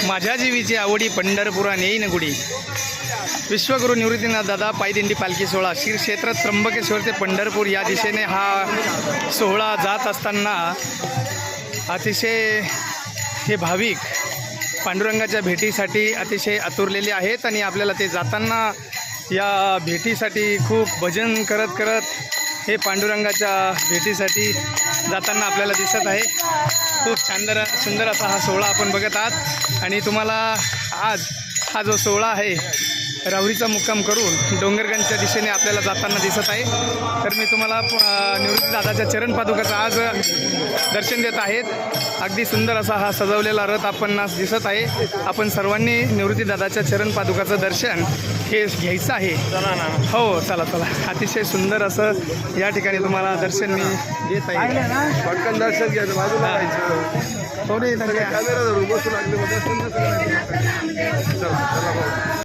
माझ्या जीवीची आवडी पंढरपुरा नेईन गुडी. विश्वगुरू निवृत्तीनाथ दादा पायदिंडी पालखी सोहळा श्री क्षेत्र त्र्यंबकेश्वर ते पंढरपूर या दिशेने हा सोहळा जात असताना अतिशय हे भाविक पांडुरंगाच्या भेटीसाठी अतिशय आतुरलेले आहेत आणि आपल्याला ते जाताना या भेटीसाठी खूप भजन करत करत हे पांडुरंगाच्या भेटीसाठी जाताना आपल्याला दिसत आहे. खूप सुंदर असा हा सोहळा आपण बघत आहात आणि तुम्हाला आज हा जो सोहळा आहे राहुरीचा मुक्काम करून डोंगरगंजच्या दिशेने आपल्याला जाताना दिसत आहे. तर मी तुम्हाला निवृत्ती दादाच्या चरणपादुकाचं आज दर्शन देत आहेत. अगदी सुंदर असा हा सजवलेला रथ आपणास दिसत आहे. आपण सर्वांनी निवृत्ती दादाच्या चरणपादुकाचं दर्शन हे घ्यायचं आहे. हो चला चला. अतिशय सुंदर असं या ठिकाणी तुम्हाला दर्शन मी देत आहे. पटकन दर्शन घ्यायचं बाजूला जायचं. थोडे कॅमेरा धरून बसू लागले.